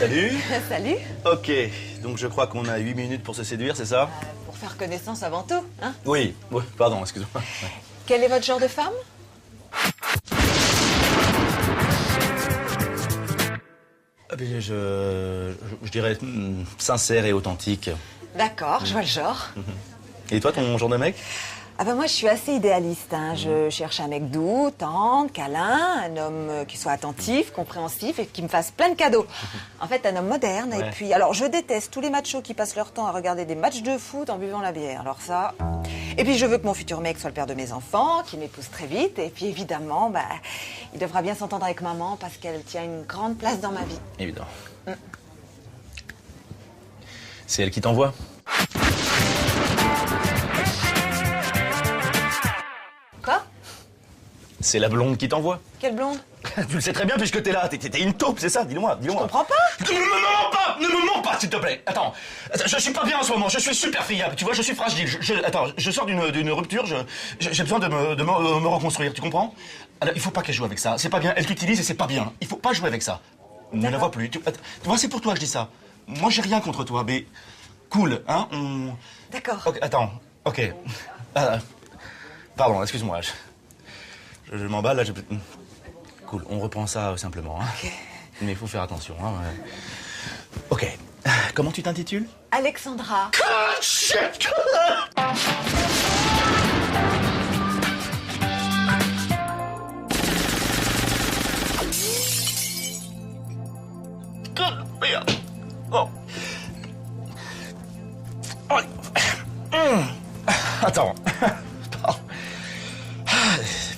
Salut. Salut. Ok, donc je crois qu'on a 8 minutes pour se séduire, c'est ça? Pour faire connaissance avant tout, hein? Oui, pardon, excuse-moi. Ouais. Quel est votre genre de femme? Je dirais sincère et authentique. D'accord, je vois le genre. Et toi, ton genre de mec? Ah ben moi, je suis assez idéaliste, hein. Je cherche un mec doux, tendre, câlin, un homme qui soit attentif, compréhensif et qui me fasse plein de cadeaux. En fait, un homme moderne. Ouais. Et puis, alors, je déteste tous les machos qui passent leur temps à regarder des matchs de foot en buvant la bière. Alors ça... Et puis, je veux que mon futur mec soit le père de mes enfants, qu'il m'épouse très vite. Et puis, évidemment, bah, il devra bien s'entendre avec maman parce qu'elle tient une grande place dans ma vie. Évidemment. C'est elle qui t'envoie? Quoi? C'est la blonde qui t'envoie? Quelle blonde? Tu le sais très bien puisque t'es là, t'es une taupe, c'est ça? Dis-le-moi. Je comprends pas. Ne me mens pas! Ne me mens pas, s'il te plaît! Attends, je suis pas bien en ce moment, je suis super friable, tu vois, je suis fragile. Attends, je sors d'une rupture, j'ai besoin de me reconstruire, tu comprends? Alors, il faut pas qu'elle joue avec ça, c'est pas bien, elle t'utilise et c'est pas bien. Il faut pas jouer avec ça. Ne la vois plus. Tu vois, c'est pour toi que je dis ça. Moi, j'ai rien contre toi, mais... Cool, hein? D'accord. Ok, attends, ok. Pardon, excuse-moi. Je m'emballe, là, Cool, on reprend ça simplement. Hein. Ok. Mais il faut faire attention. Hein. Ok. Comment tu t'intitules? Alexandra. Ah, shit! Merde. Oh. Oh. Attends.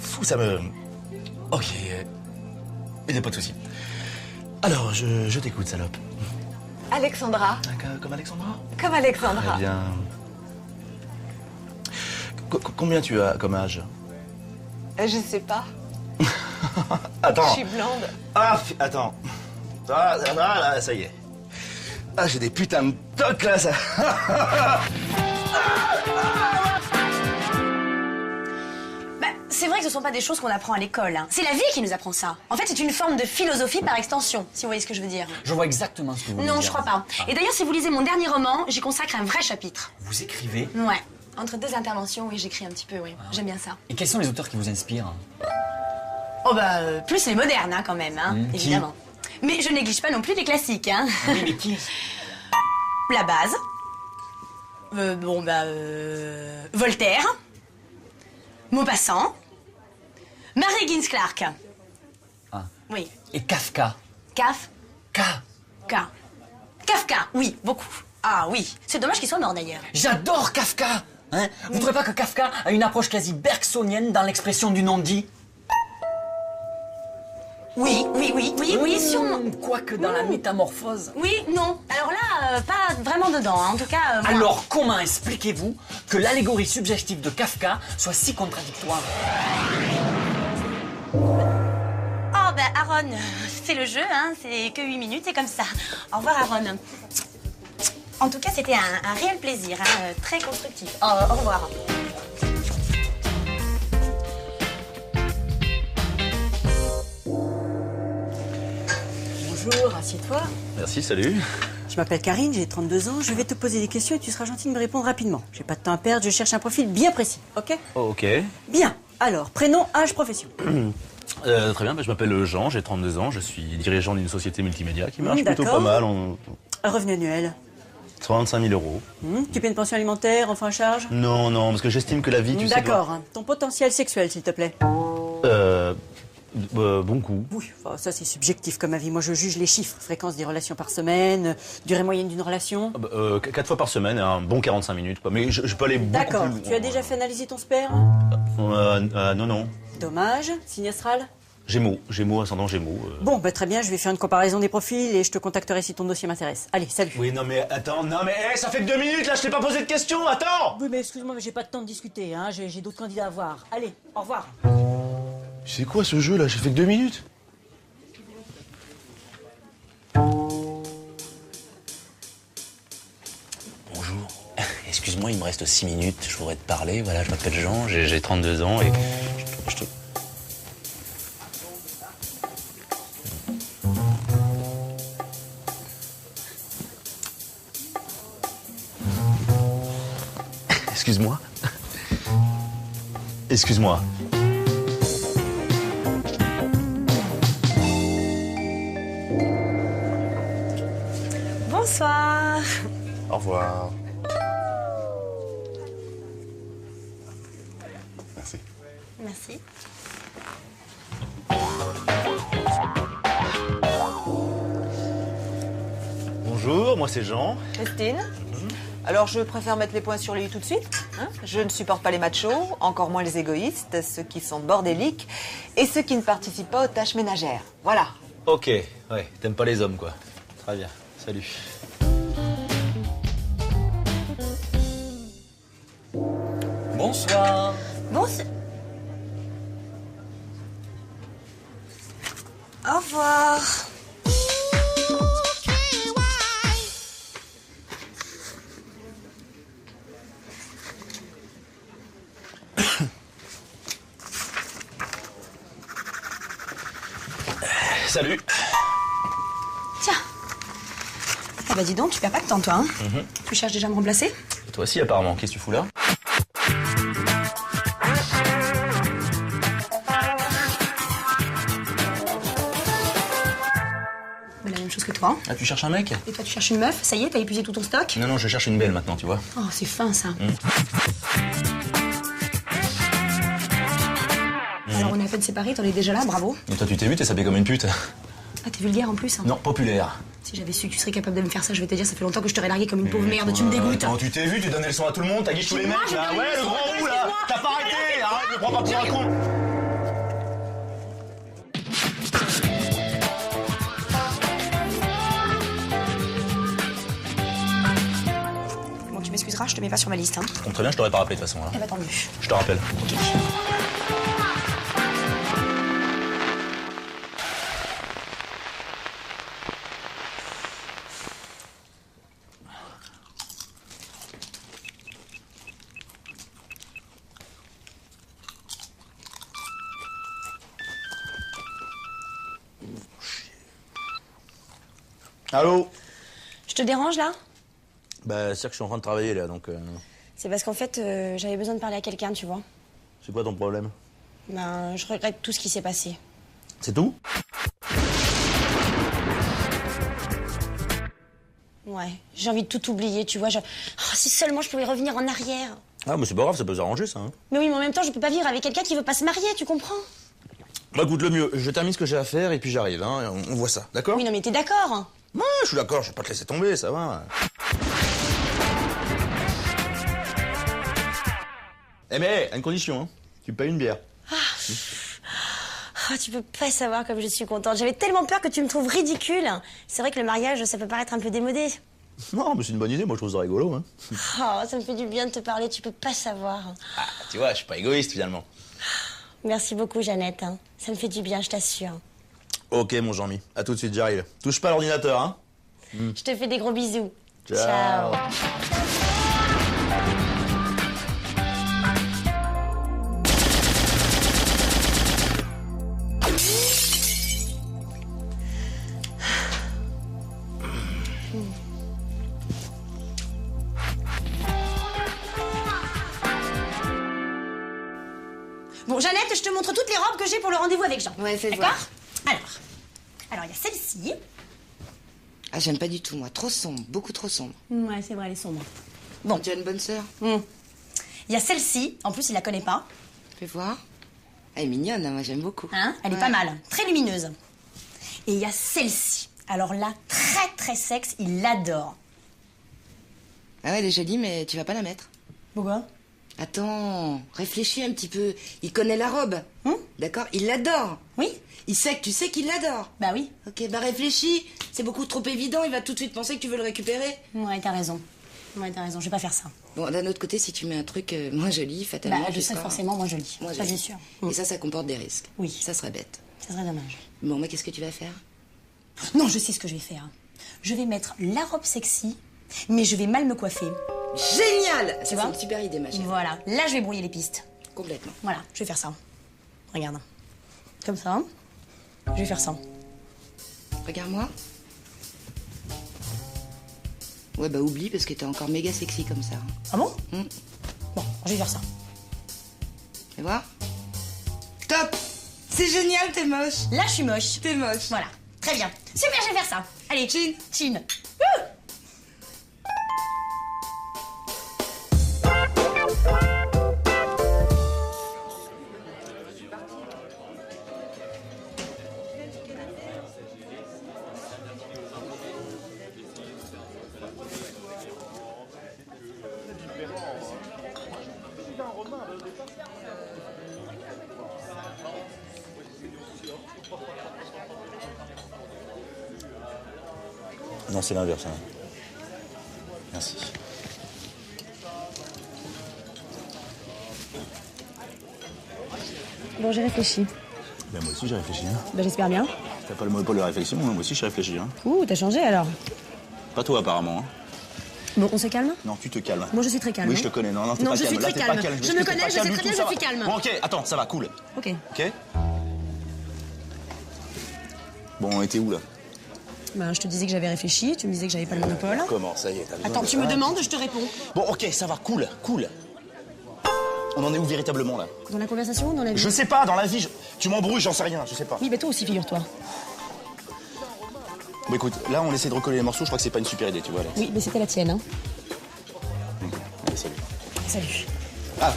Fou, ça me... Ok. Il n'y a pas de souci. Alors, je t'écoute, salope. Alexandra. Comme Alexandra? Comme Alexandra. Très bien. Combien tu as comme âge? Je sais pas. Attends. Je suis blonde. Ah, attends. Ah, là, ça y est. Ah, j'ai des putains de tocs, là, ça... C'est vrai que ce ne sont pas des choses qu'on apprend à l'école. Hein. C'est la vie qui nous apprend ça. En fait, c'est une forme de philosophie par extension, si vous voyez ce que je veux dire. Je vois exactement ce que vous voulez dire. Non, je crois pas. Et d'ailleurs, si vous lisez mon dernier roman, j'y consacre un vrai chapitre. Vous écrivez? Ouais. Entre deux interventions, oui, j'écris un petit peu, oui. J'aime bien ça. Et quels sont les auteurs qui vous inspirent? Oh bah, plus les modernes, hein, quand même, hein, Qui? évidemment. Mais je néglige pas non plus les classiques, hein. Oui, mais qui? La base. Voltaire. Maupassant. Mary Higgins Clark. Ah. Oui. Et Kafka? Kafka, oui, beaucoup. Ah oui, c'est dommage qu'il soit mort d'ailleurs. J'adore Kafka, hein. Vous trouvez pas que Kafka a une approche quasi bergsonienne dans l'expression du non-dit? Oui, sûrement. Quoique dans la métamorphose. Oui, non. Alors là, pas vraiment dedans, hein. En tout cas... moi. Alors comment expliquez-vous que l'allégorie subjective de Kafka soit si contradictoire? Oh ben Aaron, c'est le jeu, hein. C'est que 8 minutes, c'est comme ça. Au revoir Aaron. En tout cas, c'était un réel plaisir, hein. Très constructif. Au revoir. Bonjour, assieds-toi. Merci, salut. Je m'appelle Karine, j'ai 32 ans. Je vais te poser des questions et tu seras gentil de me répondre rapidement. J'ai pas de temps à perdre, je cherche un profil bien précis, ok? Oh, ok. Bien. Alors, prénom, âge, profession. Très bien, je m'appelle Jean, j'ai 32 ans, je suis dirigeant d'une société multimédia qui marche plutôt d'accord. pas mal. Revenu annuel. 35 000 euros. Tu payes une pension alimentaire, enfant à charge? Non, parce que j'estime que la vie, tu sais... D'accord. Ton potentiel sexuel, s'il te plaît. Bon coup. Oui, enfin, ça c'est subjectif comme avis. Moi je juge les chiffres. Fréquence des relations par semaine, durée moyenne d'une relation. 4 fois par semaine, un bon 45 minutes, quoi. Mais je peux aller beaucoup D'accord. plus loin. Tu as déjà fait analyser ton sperme? Non. Dommage. Signe astral? Gémeaux, ascendant Gémeaux. Bon, bah, très bien, je vais faire une comparaison des profils et je te contacterai si ton dossier m'intéresse. Allez, salut. Oui, non mais attends, ça fait que 2 minutes, là, je t'ai pas posé de questions, attends! Oui, mais excuse-moi, mais j'ai pas de temps de discuter, hein. J'ai d'autres candidats à voir. Allez, au revoir. C'est quoi ce jeu, là? J'ai fait que 2 minutes? Bonjour. Excuse-moi, il me reste 6 minutes, je voudrais te parler. Voilà, je m'appelle Jean, j'ai 32 ans et... je te... Excuse-moi. Bonsoir. Au revoir. Merci. Merci. Bonjour, moi c'est Jean. Christine. Alors, je préfère mettre les points sur les i tout de suite. Hein. Je ne supporte pas les machos, encore moins les égoïstes, ceux qui sont bordéliques et ceux qui ne participent pas aux tâches ménagères. Voilà. Ok, ouais, t'aimes pas les hommes quoi. Très bien, salut. Bonsoir. Bon, au revoir. Salut. Tiens. Ah bah dis donc, tu perds pas de temps toi, hein. Tu cherches déjà à me remplacer? Et toi aussi apparemment, qu'est-ce que tu fous là? Bah, la même chose que toi. Ah, tu cherches un mec? Et toi, tu cherches une meuf? Ça y est, t'as épuisé tout ton stock? Non, je cherche une belle maintenant, tu vois. Oh, c'est fin ça. Alors on est à peine séparés, t'en es déjà là, bravo. Et toi tu t'es vu, t'es sapé comme une pute. Ah, t'es vulgaire en plus. Hein. Non, populaire. Si j'avais su que tu serais capable de me faire ça, je vais te dire, ça fait longtemps que je t'aurais largué comme une pauvre merde, tu me dégoûtes. Attends, tu t'es vu, tu donnais le son à tout le monde, t'as guiché tous les Moi, mecs je là. donne Ouais, le le son, grand roux là. excuse-moi. T'as pas arrêté, arrête, me prends pas pour un con. Bon, tu m'excuseras, je te mets pas sur ma liste. Hein. Bon, très bien, je t'aurais pas rappelé de toute façon là. Eh bah tant mieux. Je te rappelle. Ok. Allô? Je te dérange là? Bah, c'est que je suis en train de travailler là, donc. C'est parce qu'en fait, j'avais besoin de parler à quelqu'un, tu vois. C'est quoi ton problème? Ben, je regrette tout ce qui s'est passé. C'est tout? Ouais, j'ai envie de tout oublier, tu vois. Oh, si seulement je pouvais revenir en arrière. Ah, mais c'est pas grave, ça peut s'arranger ça. Hein. Mais oui, mais en même temps, je peux pas vivre avec quelqu'un qui veut pas se marier, tu comprends? Bah, écoute, le mieux, je termine ce que j'ai à faire et puis j'arrive, hein, on voit ça, d'accord? Oui, non, mais t'es d'accord? Ouais, je suis d'accord, je vais pas te laisser tomber, ça va. Eh mais, à une condition, hein. Tu me payes une bière. Oh, tu peux pas savoir comme je suis contente. J'avais tellement peur que tu me trouves ridicule. C'est vrai que le mariage, ça peut paraître un peu démodé. Non, mais c'est une bonne idée, moi je trouve ça rigolo, hein. Oh, ça me fait du bien de te parler, tu peux pas savoir. Ah, tu vois, je suis pas égoïste finalement. Merci beaucoup, Jeannette. Hein. Ça me fait du bien, je t'assure. Ok, mon Jean-Mi, à tout de suite, j'arrive. Touche pas à l'ordinateur, hein. Je te fais des gros bisous. Ciao. Bon, Jeannette, je te montre toutes les robes que j'ai pour le rendez-vous avec Jean. Ouais, fais D'accord? voir. Alors, il y a celle-ci. Ah, j'aime pas du tout, moi. Trop sombre, beaucoup trop sombre. Ouais, c'est vrai, elle est sombre. Bon. Tu as une bonne sœur? Il y a celle-ci. En plus, il la connaît pas. Fais voir. Elle est mignonne, hein, moi j'aime beaucoup. Hein? Elle est Ouais. pas mal. Très lumineuse. Et il y a celle-ci. Alors là, très très sexe, il l'adore. Ah ouais, elle est jolie, mais tu vas pas la mettre. Pourquoi? Attends, réfléchis un petit peu. Il connaît la robe. D'accord? Il l'adore. Oui? Il sait que tu sais qu'il l'adore. Bah oui. Ok, bah réfléchis. C'est beaucoup trop évident, il va tout de suite penser que tu veux le récupérer. Ouais, t'as raison. Ouais, t'as raison, je vais pas faire ça. Bon, d'un autre côté, si tu mets un truc moins joli, fatalement. Bah, je tu serai seras forcément moins jolie. moins Ça, jolie. c'est sûr. Et ça comporte des risques. Oui. Ça serait bête. Ça serait dommage. Bon, mais qu'est-ce que tu vas faire? Non, je sais ce que je vais faire. Je vais mettre la robe sexy, mais je vais mal me coiffer. Génial! Ça, c'est vois une super idée, ma chérie. Voilà. Là, je vais brouiller les pistes. Complètement. Voilà, je vais faire ça. Regarde. Comme ça. Je vais faire ça. Regarde-moi. Ouais, bah oublie parce que t'es encore méga sexy comme ça. Ah bon? Hmm. Bon, je vais faire ça. Fais voir. Top. C'est génial, t'es moche. Là, je suis moche. T'es moche. Voilà. Très bien. Super, je vais faire ça. Allez, Chin. chin. Non, c'est l'inverse. Hein. Merci. Bon, j'ai réfléchi. Ben, moi aussi, j'ai réfléchi. Hein. Ben, j'espère bien. T'as pas le monopole de la réflexion, moi aussi, j'ai réfléchi. Hein. Ouh, t'as changé alors. Pas toi, apparemment. Hein. Bon, on se calme? Non, tu te calmes. Moi, je suis très calme. Oui, hein. je te connais. Non, t'es Non, pas je calme. suis Là, très t'es pas calme. calme. Je me connais, je sais très bien, je suis calme. Bon, ok, attends, ça va, cool. Ok. Ok. Bon, on était où, là? Ben, je te disais que j'avais réfléchi, tu me disais que j'avais pas le monopole. Comment, ça y est, t'as besoin Attends, de tu ça me demandes, je te réponds. Bon, ok, ça va, cool. On en est où véritablement, là? Dans la conversation ou dans la vie? Je sais pas, dans la vie, tu m'embrouilles, j'en sais rien, je sais pas. Oui, ben toi aussi, figure-toi. Bon, écoute, là, on essaie de recoller les morceaux, je crois que c'est pas une super idée, tu vois, Alex. Oui, mais c'était la tienne, hein. Allez, salut. Salut. Ah,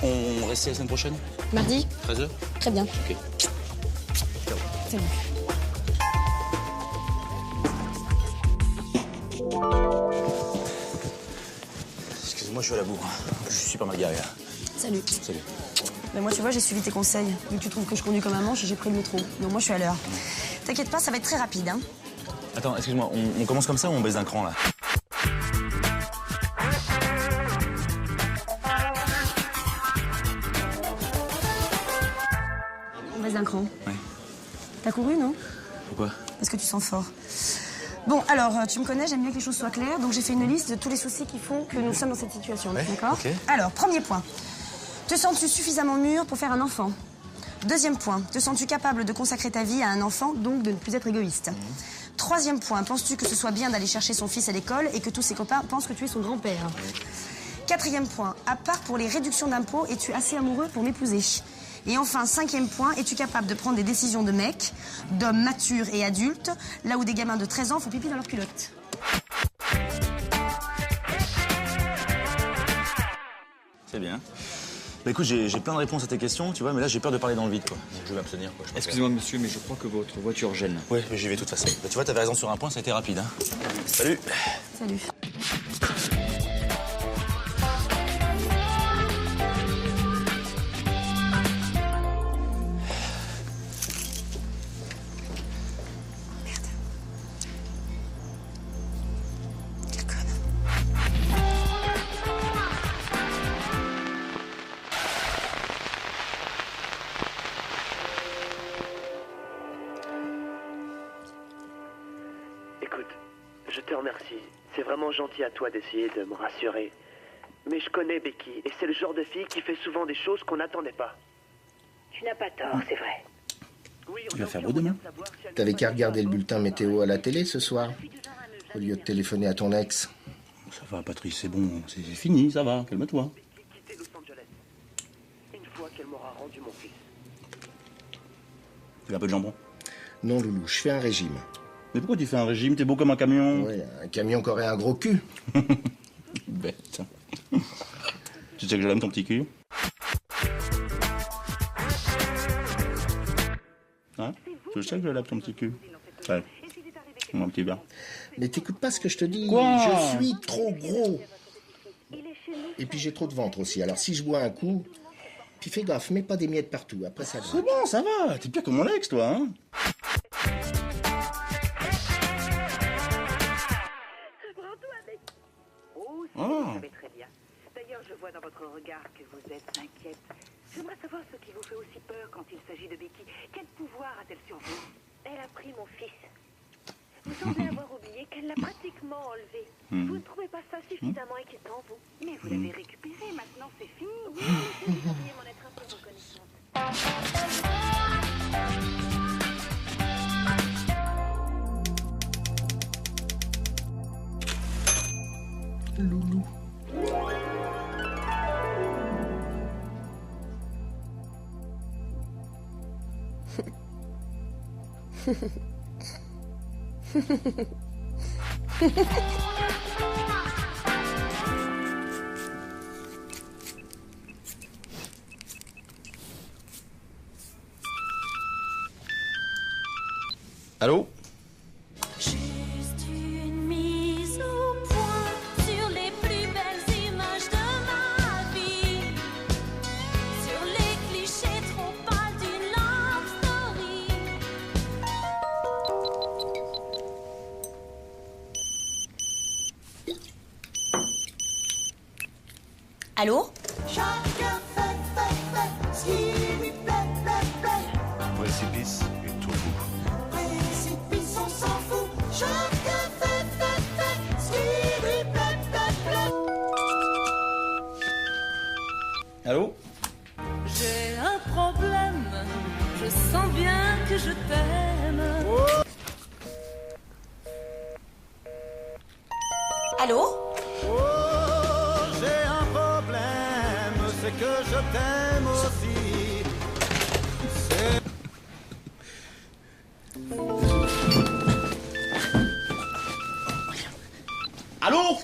on reste la semaine prochaine? Mardi? 13h? Très bien. Ok. Salut. Excuse-moi, je suis à la bourre. Je suis pas mal garé, là. Salut. Salut. Ben moi, tu vois, j'ai suivi tes conseils. Vu que tu trouves que je conduis comme un manche, j'ai pris le métro. Donc moi, je suis à l'heure. T'inquiète pas, ça va être très rapide, hein. Attends, excuse-moi, on commence comme ça ou on baisse d'un cran, là? On baisse d'un cran. Ouais. T'as couru, non? Pourquoi? Parce que tu sens fort. Bon, alors, tu me connais, j'aime bien que les choses soient claires, donc j'ai fait une liste de tous les soucis qui font que nous sommes dans cette situation, Ouais, d'accord? ok. Alors, premier point. Te sens-tu suffisamment mûr pour faire un enfant? Deuxième point. Te sens-tu capable de consacrer ta vie à un enfant, donc de ne plus être égoïste? Troisième point. Penses-tu que ce soit bien d'aller chercher son fils à l'école et que tous ses copains pensent que tu es son grand-père? Quatrième point. À part pour les réductions d'impôts, es-tu assez amoureux pour m'épouser? Et enfin, cinquième point, es-tu capable de prendre des décisions de mec, d'hommes matures et adultes, là où des gamins de 13 ans font pipi dans leur culotte? C'est bien. Bah écoute, j'ai plein de réponses à tes questions, tu vois, mais là j'ai peur de parler dans le vide, quoi. Donc je vais m'abstenir, quoi. Excusez-moi, monsieur, mais je crois que votre voiture gêne. Ouais, mais j'y vais de toute façon. Bah, tu vois, t'avais raison sur un point, ça a été rapide, hein. Salut. Salut. Écoute, je te remercie. C'est vraiment gentil à toi d'essayer de me rassurer. Mais je connais Becky, et c'est le genre de fille qui fait souvent des choses qu'on n'attendait pas. Tu n'as pas tort, c'est vrai. Oui, Il va faire beau demain. T'avais qu'à regarder le bulletin météo à la télé ce soir, au lieu de téléphoner à ton ex. Ça va, Patrice, c'est bon, c'est fini, ça va, calme-toi. Quitter Los Angeles. Une fois qu'elle m'aura rendu mon fils. Tu veux un peu de jambon? Non, Loulou, je fais un régime. Mais pourquoi tu fais un régime? T'es beau comme un camion. Ouais, un camion qui aurait un gros cul. Bête. Tu sais que je l'aime ton petit cul? Hein? Tu sais que je l'aime ton petit cul? Ouais. Mon petit bien. Mais t'écoutes pas ce que je te dis. Quoi? Je suis trop gros. Et puis j'ai trop de ventre aussi. Alors si je bois un coup, puis fais gaffe, mets pas des miettes partout. Après ça C'est bon, ça va. T'es pire que mon ex, toi, hein? Oh, vous savez très bien. D'ailleurs, je vois dans votre regard que vous êtes inquiète. J'aimerais savoir ce qui vous fait aussi peur quand il s'agit de Becky. Quel pouvoir a-t-elle sur vous? Elle a pris mon fils. Vous semblez avoir oublié qu'elle l'a pratiquement enlevé. Vous ne trouvez pas ça suffisamment inquiétant, vous? Mais vous l'avez récupéré, maintenant c'est fini. Oui, vous devriez m'en être un peu reconnaissante. Loulou. Allô? Juste une mise au point sur les plus belles images de ma vie, sur les clichés trop pâles d'une love story. Allô? Chacun fait ce qui lui plaît, Précipice et tout bout. Précipice, on s'en fout. Chacun fait ce qui lui plaît, Allô? J'ai un problème, je sens bien que je t'aime. Allô? Oh, j'ai un problème, c'est que je t'aime aussi. C'est... Allô?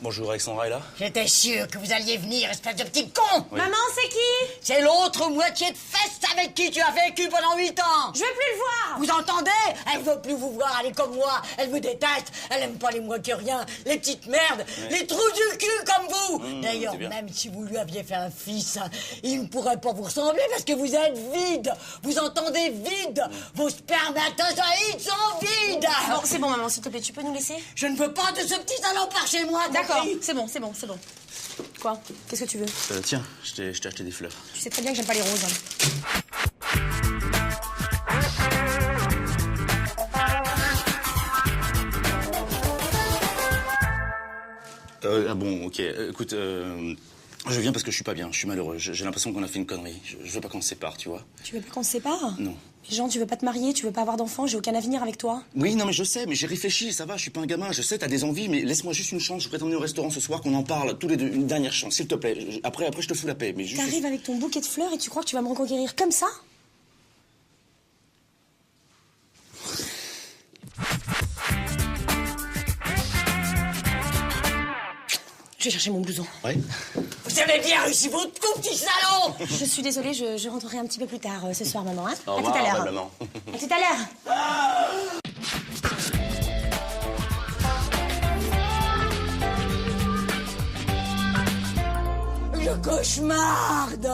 Bonjour, Alexandra est là? J'étais sûre que vous alliez venir, espèce de petit con. Oui. Maman, c'est qui? C'est l'autre moitié de fesse avec qui tu as vécu pendant 8 ans. Je veux plus le voir. Vous entendez? Elle veut plus vous voir, elle est comme moi. Elle me déteste, elle aime pas les moins que rien, les petites merdes, les trous du cul comme vous. D'ailleurs, c'est bien. même si vous lui aviez fait un fils, il ne pourrait pas vous ressembler parce que vous êtes vide. Vous entendez vide? Vos spermatozoïdes sont vides. Bon, c'est bon, maman, s'il te plaît, tu peux nous laisser? Je ne veux pas de ce petit salopard chez moi. D'accord, compris? c'est bon. Quoi? Qu'est-ce que tu veux? Tiens, je t'ai acheté des fleurs. Tu sais très bien que j'aime pas les roses. Bon, ok. Écoute, je viens parce que je suis pas bien. Je suis malheureux. J'ai l'impression qu'on a fait une connerie. Je veux pas qu'on se sépare, tu vois. Tu veux pas qu'on se sépare? Non. Mais Jean, tu veux pas te marier, tu veux pas avoir d'enfant, j'ai aucun avenir avec toi. Oui, non, mais je sais, mais j'ai réfléchi, ça va, je suis pas un gamin. Je sais, t'as des envies, mais laisse-moi juste une chance. Je voudrais t'emmener au restaurant ce soir, qu'on en parle tous les deux. Une dernière chance, s'il te plaît. Après, je te fous la paix, mais juste... T'arrives avec ton bouquet de fleurs et tu crois que tu vas me reconquérir comme ça? Je vais chercher mon blouson. Ouais. Vous avez bien réussi votre coup, petit salon. Je suis désolée, je rentrerai un petit peu plus tard ce soir, maman. Hein? Au À tout revoir, à l'heure. belle maman. À tout à l'heure. Je cauchemarde.